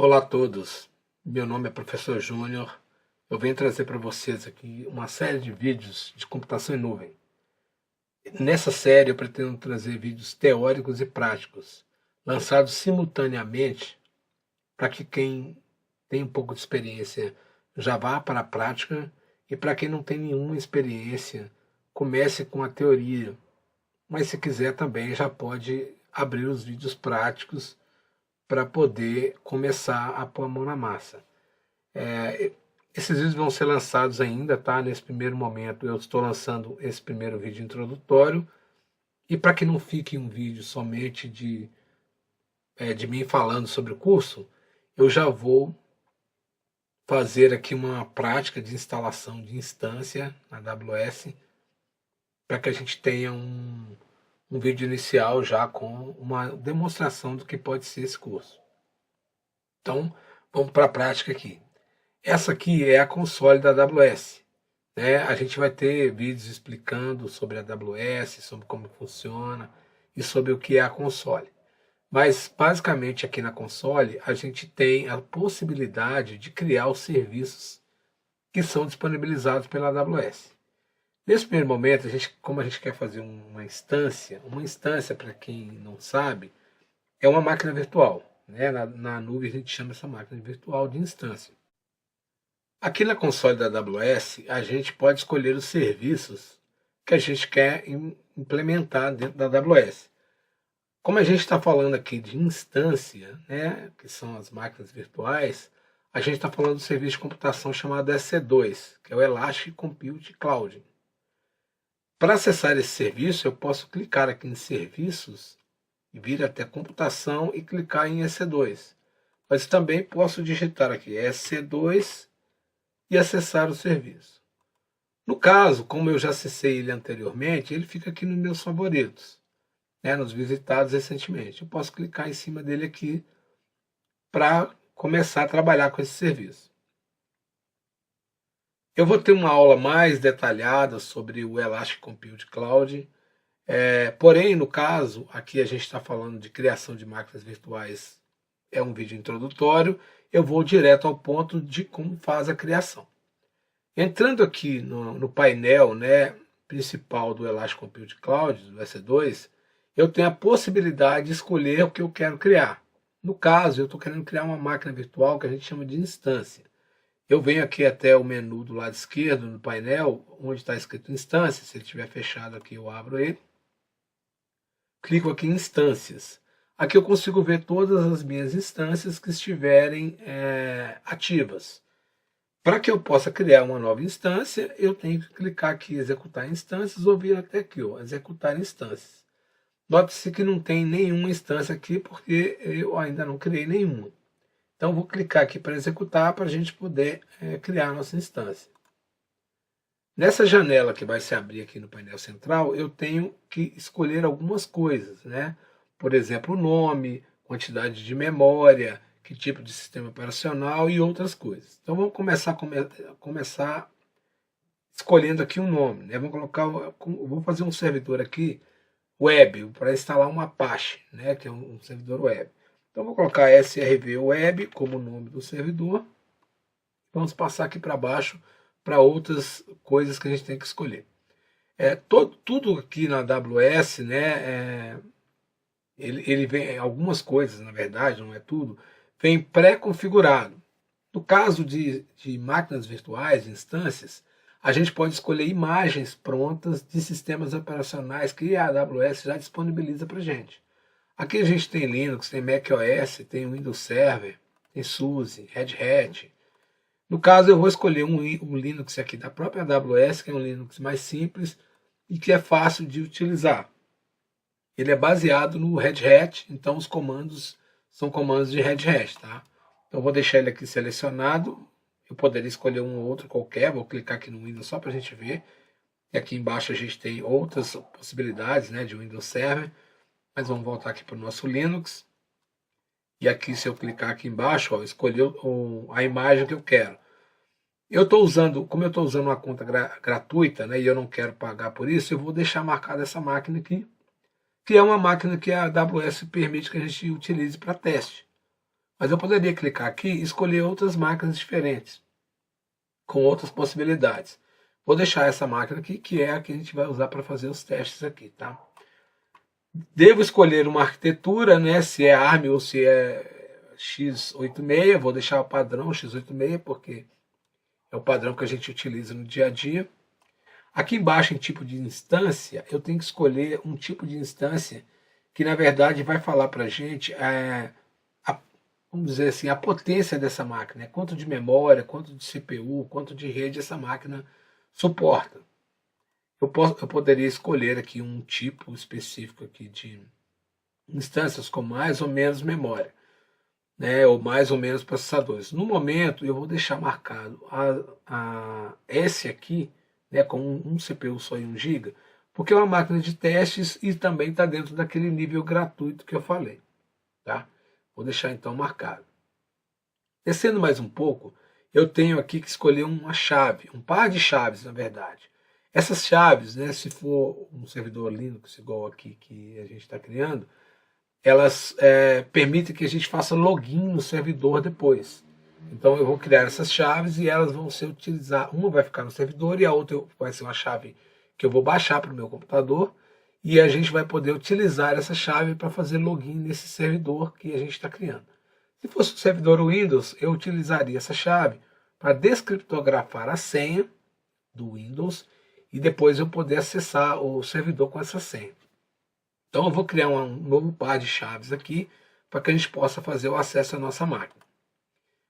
Olá a todos, meu nome é Professor Júnior. Eu venho trazer para vocês aqui uma série de vídeos de computação em nuvem. Nessa série eu pretendo trazer vídeos teóricos e práticos, lançados simultaneamente para que quem tem um pouco de experiência já vá para a prática e para quem não tem nenhuma experiência comece com a teoria, mas se quiser também já pode abrir os vídeos práticos para poder começar a pôr a mão na massa. Esses vídeos vão ser lançados ainda, tá? Nesse primeiro momento eu estou lançando esse primeiro vídeo introdutório. E para que não fique um vídeo somente de mim falando sobre o curso, eu já vou fazer aqui uma prática de instalação de instância na AWS, para que a gente tenha um vídeo inicial já com uma demonstração do que pode ser esse curso. Então, vamos para a prática aqui. Essa aqui é a console da AWS. Né? A gente vai ter vídeos explicando sobre a AWS, sobre como funciona e sobre o que é a console. Mas, basicamente, aqui na console, a gente tem a possibilidade de criar os serviços que são disponibilizados pela AWS. Nesse primeiro momento, como a gente quer fazer uma instância, para quem não sabe, é uma máquina virtual. Né? Na nuvem a gente chama essa máquina virtual de instância. Aqui na console da AWS, a gente pode escolher os serviços que a gente quer implementar dentro da AWS. Como a gente está falando aqui de instância, né, que são as máquinas virtuais, a gente está falando do serviço de computação chamado EC2, que é o Elastic Compute Cloud. Para acessar esse serviço, eu posso clicar aqui em Serviços, e vir até Computação e clicar em EC2. Mas também posso digitar aqui EC2 e acessar o serviço. No caso, como eu já acessei ele anteriormente, ele fica aqui nos meus favoritos, né, nos visitados recentemente. Eu posso clicar em cima dele aqui para começar a trabalhar com esse serviço. Eu vou ter uma aula mais detalhada sobre o Elastic Compute Cloud, porém, no caso, aqui a gente está falando de criação de máquinas virtuais, é um vídeo introdutório, eu vou direto ao ponto de como faz a criação. Entrando aqui no painel, né, principal do Elastic Compute Cloud, do EC2, eu tenho a possibilidade de escolher o que eu quero criar. No caso, eu estou querendo criar uma máquina virtual que a gente chama de instância. Eu venho aqui até o menu do lado esquerdo no painel, onde está escrito instância. Se ele estiver fechado aqui, eu abro ele. Clico aqui em instâncias. Aqui eu consigo ver todas as minhas instâncias que estiverem ativas. Para que eu possa criar uma nova instância, eu tenho que clicar aqui em executar instâncias ou vir até aqui, ó, executar instâncias. Note-se que não tem nenhuma instância aqui porque eu ainda não criei nenhuma. Então vou clicar aqui para executar para a gente poder criar a nossa instância. Nessa janela que vai se abrir aqui no painel central, eu tenho que escolher algumas coisas, né? Por exemplo, o nome, quantidade de memória, que tipo de sistema operacional e outras coisas. Então vamos começar escolhendo aqui um nome, né? Vou fazer um servidor aqui web para instalar um Apache, né? Que é um servidor web. Então vou colocar SRV Web como nome do servidor. Vamos passar aqui para baixo para outras coisas que a gente tem que escolher. Tudo aqui na AWS, né? Ele vem algumas coisas, na verdade, não é tudo, vem pré-configurado. No caso de máquinas virtuais, instâncias, a gente pode escolher imagens prontas de sistemas operacionais que a AWS já disponibiliza para a gente. Aqui a gente tem Linux, tem macOS, tem Windows Server, tem SUSE, Red Hat. No caso, eu vou escolher um Linux aqui da própria AWS, que é um Linux mais simples e que é fácil de utilizar. Ele é baseado no Red Hat, então os comandos são comandos de Red Hat, tá? Então vou deixar ele aqui selecionado. Eu poderia escolher um ou outro qualquer, vou clicar aqui no Windows só para a gente ver. E aqui embaixo a gente tem outras possibilidades, né, de Windows Server. Mas vamos voltar aqui para o nosso Linux. E aqui, se eu clicar aqui embaixo, ó, escolher a imagem que eu quero. Como eu estou usando uma conta gratuita, né, e eu não quero pagar por isso, eu vou deixar marcada essa máquina aqui, que é uma máquina que a AWS permite que a gente utilize para teste. Mas eu poderia clicar aqui e escolher outras máquinas diferentes, com outras possibilidades. Vou deixar essa máquina aqui, que é a que a gente vai usar para fazer os testes aqui, tá? Devo escolher uma arquitetura, né? Se é ARM ou se é x86. Vou deixar o padrão x86, porque é o padrão que a gente utiliza no dia a dia. Aqui embaixo, em tipo de instância, eu tenho que escolher um tipo de instância que, na verdade, vai falar para a gente, vamos dizer assim, a potência dessa máquina. Quanto de memória, quanto de CPU, quanto de rede essa máquina suporta. Eu poderia escolher aqui um tipo específico aqui de instâncias com mais ou menos memória, né, ou mais ou menos processadores. No momento, eu vou deixar marcado S aqui, né, com um CPU só e 1 GB, porque é uma máquina de testes e também está dentro daquele nível gratuito que eu falei. Tá? Vou deixar então marcado. Descendo mais um pouco, eu tenho aqui que escolher uma chave, um par de chaves, na verdade. Essas chaves, né, se for um servidor Linux igual aqui que a gente está criando, elas permitem que a gente faça login no servidor depois. Então eu vou criar essas chaves e elas vão ser utilizadas. Uma vai ficar no servidor e a outra vai ser uma chave que eu vou baixar para o meu computador. E a gente vai poder utilizar essa chave para fazer login nesse servidor que a gente está criando. Se fosse um servidor Windows, eu utilizaria essa chave para descriptografar a senha do Windows e depois eu poder acessar o servidor com essa senha. Então eu vou criar um novo par de chaves aqui para que a gente possa fazer o acesso à nossa máquina.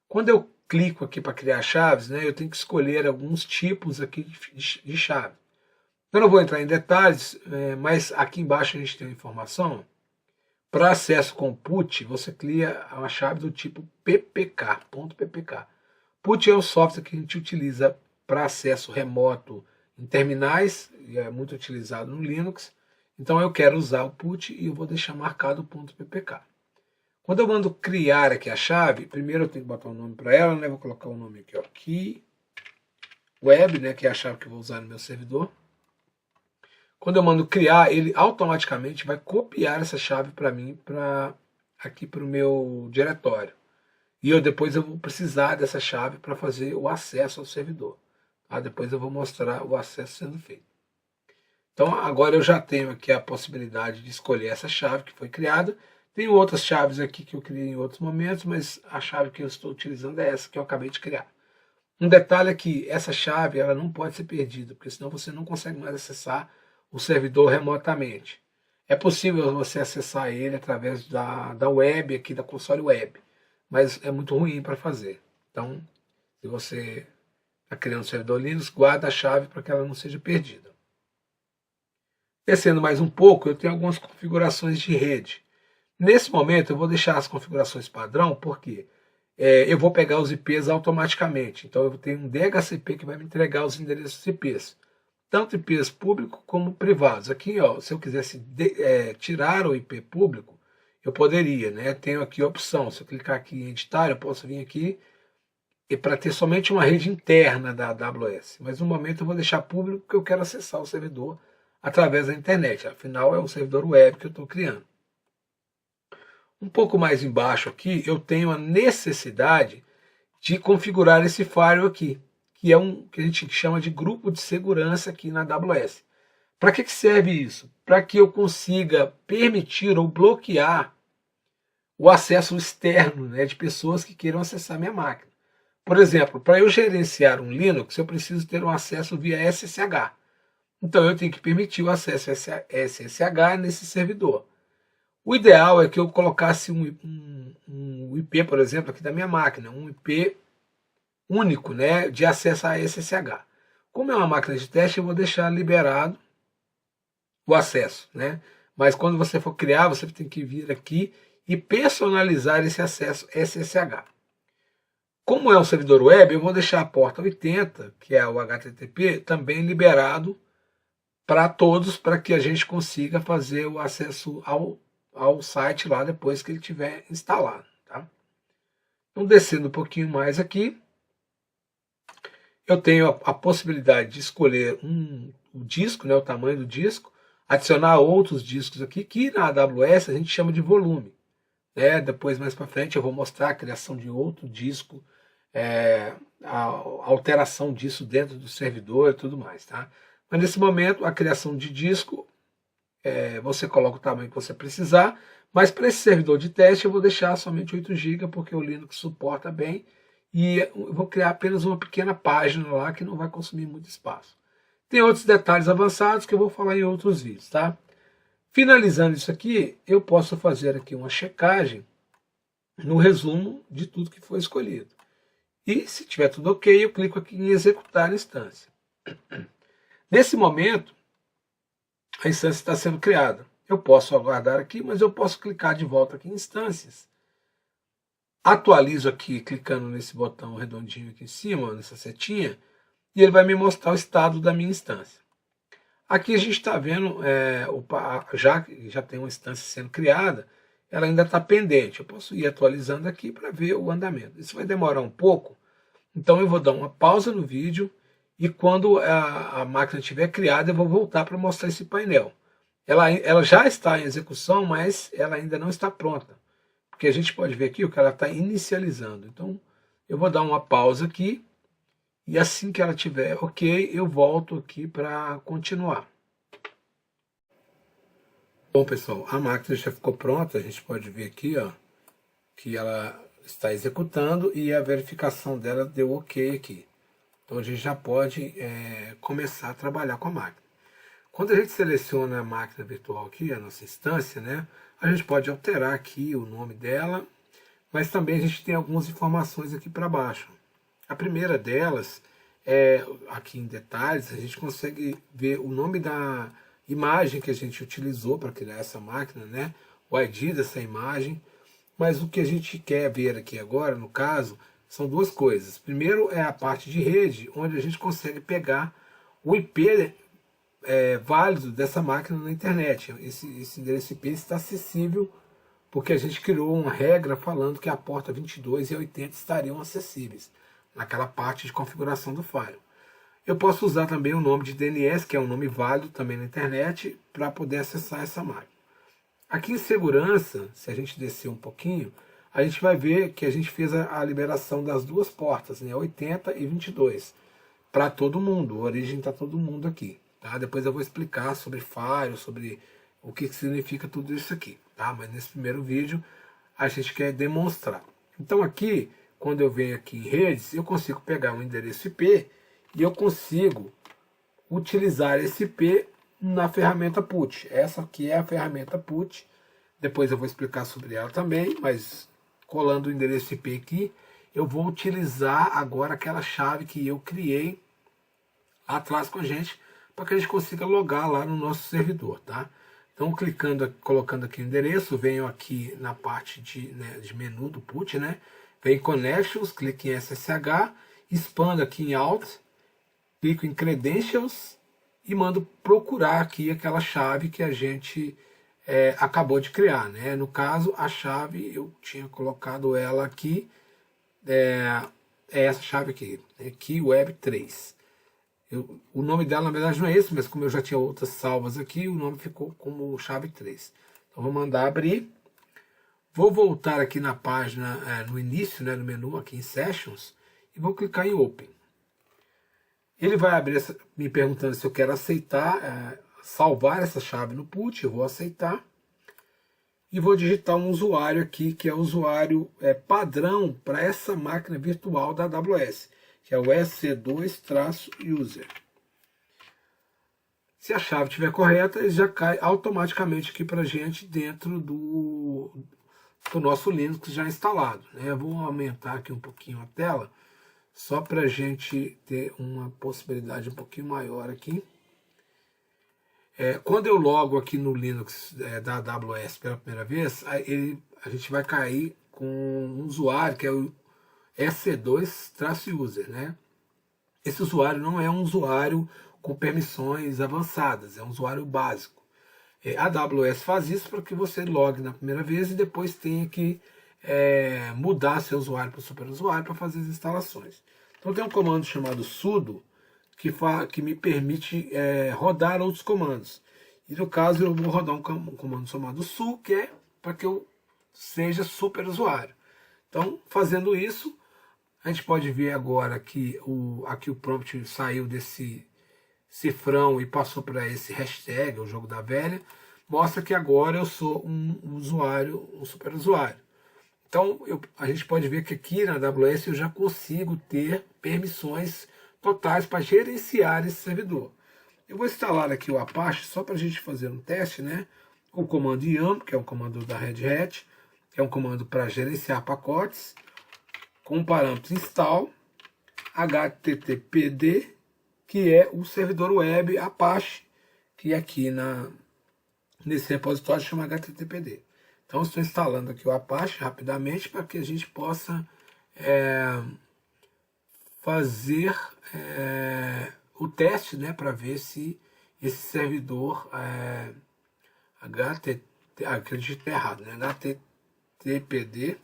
Quando eu clico aqui para criar chaves, né, eu tenho que escolher alguns tipos aqui de chave. Eu não vou entrar em detalhes, mas aqui embaixo a gente tem uma informação. Para acesso com PUT, você cria uma chave do tipo PPK, .ppk. PUT é o software que a gente utiliza para acesso remoto em terminais, e é muito utilizado no Linux. Então eu quero usar o PUT e eu vou deixar marcado o .ppk. Quando eu mando criar aqui a chave, primeiro eu tenho que botar um nome para ela, né? Vou colocar o nome aqui, ó, key web, né? Que é a chave que eu vou usar no meu servidor. Quando eu mando criar, ele automaticamente vai copiar essa chave para mim, aqui para o meu diretório. E depois eu vou precisar dessa chave para fazer o acesso ao servidor. Tá? Depois eu vou mostrar o acesso sendo feito. Então agora eu já tenho aqui a possibilidade de escolher essa chave que foi criada. Tenho outras chaves aqui que eu criei em outros momentos, mas a chave que eu estou utilizando é essa que eu acabei de criar. Um detalhe é que essa chave ela não pode ser perdida, porque senão você não consegue mais acessar o servidor remotamente. É possível você acessar ele através da web, aqui da console web, mas é muito ruim para fazer. Então, se você está criando um servidor Linux, guarda a chave para que ela não seja perdida. Descendo mais um pouco, eu tenho algumas configurações de rede. Nesse momento, eu vou deixar as configurações padrão, porque eu vou pegar os IPs automaticamente. Então, eu tenho um DHCP que vai me entregar os endereços IPs. Tanto IPs públicos como privados. Aqui, ó, se eu quisesse tirar o IP público, eu poderia, né? Tenho aqui a opção. Se eu clicar aqui em editar, eu posso vir aqui para ter somente uma rede interna da AWS. Mas no momento eu vou deixar público porque eu quero acessar o servidor através da internet. Afinal, é um servidor web que eu estou criando. Um pouco mais embaixo aqui, eu tenho a necessidade de configurar esse firewall aqui, que é que a gente chama de grupo de segurança aqui na AWS. Para que serve isso? Para que eu consiga permitir ou bloquear o acesso externo, né, de pessoas que queiram acessar minha máquina. Por exemplo, para eu gerenciar um Linux, eu preciso ter um acesso via SSH. Então eu tenho que permitir o acesso SSH nesse servidor. O ideal é que eu colocasse um IP, por exemplo, aqui da minha máquina, um IP único, né, de acesso a SSH. Como é uma máquina de teste, eu vou deixar liberado o acesso, né? Mas quando você for criar, você tem que vir aqui e personalizar esse acesso SSH. Como é um servidor web, eu vou deixar a porta 80, que é o HTTP, também liberado para todos, para que a gente consiga fazer o acesso ao site lá depois que ele estiver instalado. Tá? Então, descendo um pouquinho mais aqui, eu tenho a possibilidade de escolher o disco, né, o tamanho do disco, adicionar outros discos aqui, que na AWS a gente chama de volume. né? Depois, mais para frente, eu vou mostrar a criação de outro disco, a alteração disso dentro do servidor e tudo mais, tá? Mas nesse momento, a criação de disco, você coloca o tamanho que você precisar, mas para esse servidor de teste eu vou deixar somente 8 GB, porque o Linux suporta bem, e eu vou criar apenas uma pequena página lá que não vai consumir muito espaço. Tem outros detalhes avançados que eu vou falar em outros vídeos, tá? Finalizando isso aqui, eu posso fazer aqui uma checagem no resumo de tudo que foi escolhido. E se tiver tudo ok, eu clico aqui em executar a instância. Nesse momento, a instância está sendo criada. Eu posso aguardar aqui, mas eu posso clicar de volta aqui em instâncias. Atualizo aqui, clicando nesse botão redondinho aqui em cima, nessa setinha, e ele vai me mostrar o estado da minha instância. Aqui a gente está vendo, já tem uma instância sendo criada, ela ainda está pendente. Eu posso ir atualizando aqui para ver o andamento. Isso vai demorar um pouco, então eu vou dar uma pausa no vídeo e quando a máquina estiver criada eu vou voltar para mostrar esse painel. Ela já está em execução, mas ela ainda não está pronta, porque a gente pode ver aqui que ela está inicializando. Então eu vou dar uma pausa aqui e assim que ela estiver ok, eu volto aqui para continuar. Bom, pessoal, a máquina já ficou pronta. A gente pode ver aqui, ó, que ela está executando e a verificação dela deu ok aqui. Então a gente já pode começar a trabalhar com a máquina. Quando a gente seleciona a máquina virtual aqui, a nossa instância, né, a gente pode alterar aqui o nome dela, mas também a gente tem algumas informações aqui para baixo. A primeira delas aqui em detalhes, a gente consegue ver o nome da imagem que a gente utilizou para criar essa máquina, né? O ID dessa imagem. Mas o que a gente quer ver aqui agora, no caso, são duas coisas. Primeiro é a parte de rede, onde a gente consegue pegar o IP válido dessa máquina na internet. Esse endereço IP está acessível porque a gente criou uma regra falando que a porta 22 e a 80 estariam acessíveis naquela parte de configuração do Firewall. Eu posso usar também o nome de DNS, que é um nome válido também na internet, para poder acessar essa máquina. Aqui em segurança, se a gente descer um pouquinho, a gente vai ver que a gente fez a liberação das duas portas, né, 80 e 22, para todo mundo. A origem está todo mundo aqui. Tá? Depois eu vou explicar sobre Firewall, sobre o que significa tudo isso aqui. Tá? Mas nesse primeiro vídeo a gente quer demonstrar. Então aqui, quando eu venho aqui em redes, eu consigo pegar um endereço IP e eu consigo utilizar esse IP na ferramenta PUT. Essa aqui é a ferramenta PUT. Depois eu vou explicar sobre ela também, mas colando o endereço IP aqui, eu vou utilizar agora aquela chave que eu criei lá atrás com a gente, para que a gente consiga logar lá no nosso servidor, tá? Então, colocando aqui o endereço, venho aqui na parte de menu do PUT, né? Vem Connections, clique em SSH, expando aqui em Alt, clico em Credentials e mando procurar aqui aquela chave que a gente acabou de criar, né? No caso, a chave, eu tinha colocado ela aqui, é essa chave aqui, Key Web 3. O nome dela, na verdade, não é esse, mas como eu já tinha outras salvas aqui, o nome ficou como chave 3. Então, vou mandar abrir. Vou voltar aqui na página, no início, né, no menu, aqui em Sessions, e vou clicar em Open. Ele vai abrir me perguntando se eu quero aceitar, salvar essa chave no PUT. Eu vou aceitar. E vou digitar um usuário aqui, que é o usuário padrão para essa máquina virtual da AWS, que é o EC2-user. Se a chave estiver correta, ele já cai automaticamente aqui para a gente dentro do nosso Linux já instalado, né? Eu vou aumentar aqui um pouquinho a tela, só para a gente ter uma possibilidade um pouquinho maior aqui. Quando eu logo aqui no Linux da AWS pela primeira vez, a gente vai cair com um usuário que é o EC2-user, né? Esse usuário não é um usuário com permissões avançadas, é um usuário básico. A AWS faz isso para que você logue na primeira vez e depois tenha que mudar seu usuário para o superusuário para fazer as instalações. Então tem um comando chamado sudo que me permite rodar outros comandos. E no caso eu vou rodar um comando chamado su, que é para que eu seja super usuário. Então, fazendo isso, a gente pode ver agora que aqui o prompt saiu desse cifrão e passou para esse hashtag, o jogo da velha, mostra que agora eu sou um usuário, um super usuário. Então, a gente pode ver que aqui na AWS eu já consigo ter permissões totais para gerenciar esse servidor. Eu vou instalar aqui o Apache só para a gente fazer um teste, né? O comando yum, que é um comando da Red Hat, que é um comando para gerenciar pacotes, com o parâmetro install, httpd, que é o servidor web Apache, que aqui nesse repositório chama httpd. Então, estou instalando aqui o Apache rapidamente para que a gente possa fazer o teste, né, para ver se esse servidor acredito errado, né, httpd,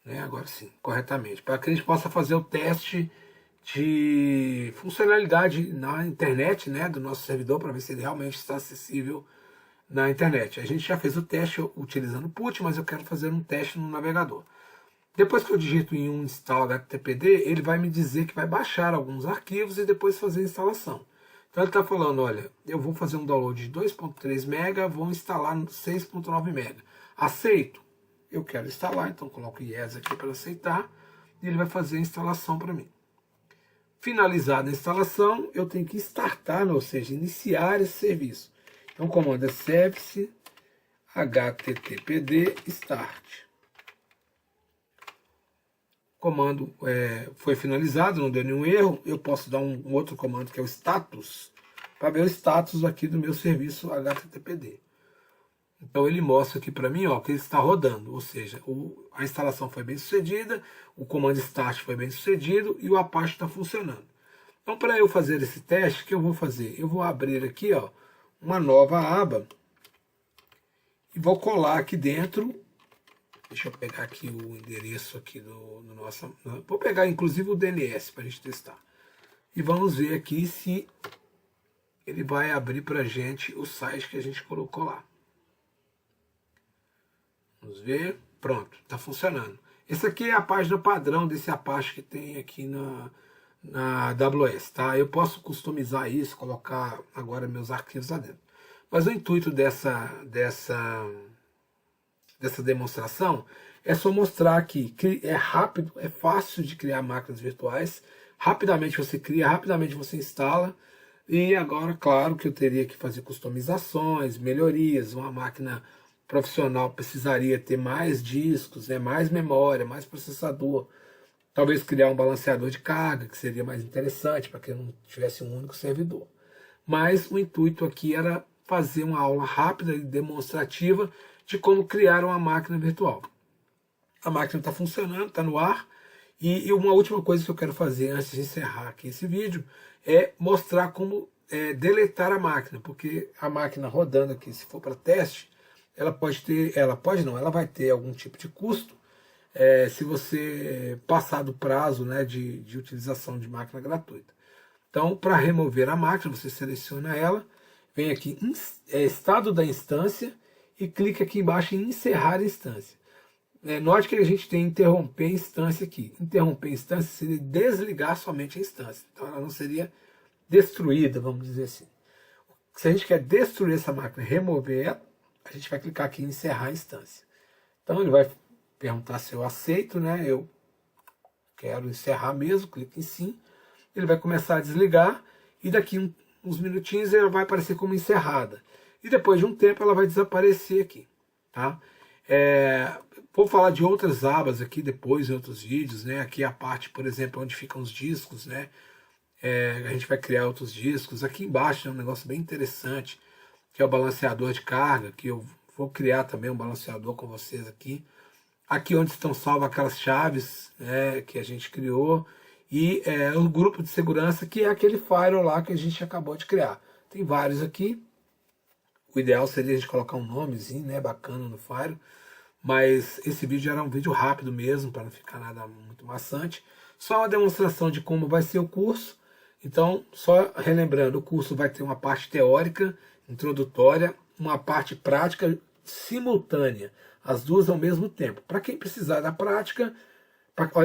né, agora sim, corretamente, para que a gente possa fazer o teste de funcionalidade na internet, né, do nosso servidor, para ver se ele realmente está acessível na internet. A gente já fez o teste utilizando o PUT, mas eu quero fazer um teste no navegador. Depois que eu digito em um install httpd, ele vai me dizer que vai baixar alguns arquivos e depois fazer a instalação. Então ele está falando, olha, eu vou fazer um download de 2.3 MB, vou instalar 6.9 MB. Aceito? Eu quero instalar, então coloco yes aqui para aceitar, e ele vai fazer a instalação para mim. Finalizada a instalação, eu tenho que startar, ou seja, iniciar esse serviço. Então o comando é service httpd start. O comando foi finalizado, não deu nenhum erro. Eu posso dar um outro comando que é o status, para ver o status aqui do meu serviço httpd. Então ele mostra aqui para mim, ó, que ele está rodando, ou seja, a instalação foi bem sucedida, o comando start foi bem sucedido e o Apache está funcionando. Então para eu fazer esse teste, o que eu vou fazer? Eu vou abrir aqui, ó, uma nova aba e vou colar aqui dentro. Deixa eu pegar aqui o endereço aqui do nosso... Vou pegar inclusive o DNS para a gente testar. E vamos ver aqui se ele vai abrir para a gente o site que a gente colocou lá. Vamos ver. Pronto, está funcionando. Essa aqui é a página padrão desse Apache que tem aqui na AWS, tá? Eu posso customizar isso, colocar agora meus arquivos lá dentro. Mas o intuito dessa demonstração é só mostrar que é rápido, é fácil de criar máquinas virtuais, rapidamente você cria, rapidamente você instala, e agora, claro, que eu teria que fazer customizações, melhorias, uma máquina profissional precisaria ter mais discos, né, mais memória, mais processador, talvez criar um balanceador de carga, que seria mais interessante para que não tivesse um único servidor. Mas o intuito aqui era fazer uma aula rápida e demonstrativa de como criar uma máquina virtual. A máquina está funcionando, está no ar, e uma última coisa que eu quero fazer antes de encerrar aqui esse vídeo é mostrar como deletar a máquina, porque a máquina rodando aqui, se for para teste, ela vai ter algum tipo de custo se você passar do prazo, né, de utilização de máquina gratuita. Então, para remover a máquina, você seleciona ela, vem aqui em estado da instância e clica aqui embaixo em encerrar a instância. Note que a gente tem interromper instância aqui. Interromper instância seria desligar somente a instância. Então ela não seria destruída, vamos dizer assim. Se a gente quer destruir essa máquina, remover ela, a gente vai clicar aqui em encerrar a instância. Então ele vai perguntar se eu aceito, né? Eu quero encerrar mesmo, clico em sim. Ele vai começar a desligar e daqui uns minutinhos ela vai aparecer como encerrada. E depois de um tempo ela vai desaparecer aqui, tá? Vou falar de outras abas aqui depois em outros vídeos, né? Aqui é a parte, por exemplo, onde ficam os discos, né? A gente vai criar outros discos. Aqui embaixo é um negócio bem interessante, que é o balanceador de carga, que eu vou criar também um balanceador com vocês aqui. Aqui onde estão salvas aquelas chaves, né, que a gente criou. E o grupo de segurança, que é aquele firewall lá que a gente acabou de criar. Tem vários aqui. O ideal seria a gente colocar um nomezinho, né, bacana no firewall. Mas esse vídeo era um vídeo rápido mesmo, para não ficar nada muito maçante. Só uma demonstração de como vai ser o curso. Então, só relembrando, o curso vai ter uma parte teórica, introdutória, uma parte prática, simultânea, as duas ao mesmo tempo. Para quem precisar da prática,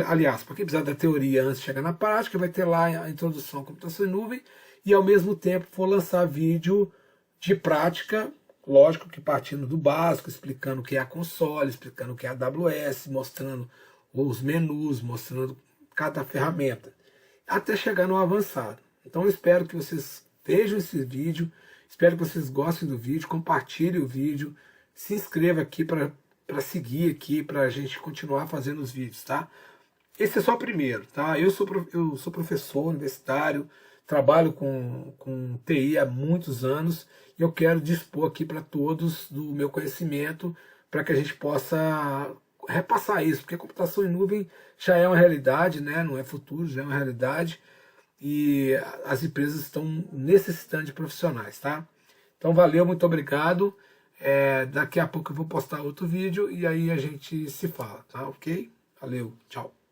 aliás, para quem precisar da teoria antes de chegar na prática, vai ter lá a introdução à computação em nuvem e ao mesmo tempo vou lançar vídeo de prática, lógico que partindo do básico, explicando o que é a console, explicando o que é a AWS, mostrando os menus, mostrando cada ferramenta, até chegar no avançado. Então eu espero que vocês vejam esse vídeo, espero que vocês gostem do vídeo, compartilhem o vídeo, se inscreva aqui para seguir aqui, para a gente continuar fazendo os vídeos, tá? Esse é só o primeiro, tá? Eu sou professor universitário, trabalho com TI há muitos anos e eu quero dispor aqui para todos do meu conhecimento para que a gente possa repassar isso, porque a computação em nuvem já é uma realidade, né? Não é futuro, já é uma realidade e as empresas estão necessitando de profissionais, tá? Então valeu, muito obrigado. Daqui a pouco eu vou postar outro vídeo e aí a gente se fala, tá? Ok? Valeu, tchau.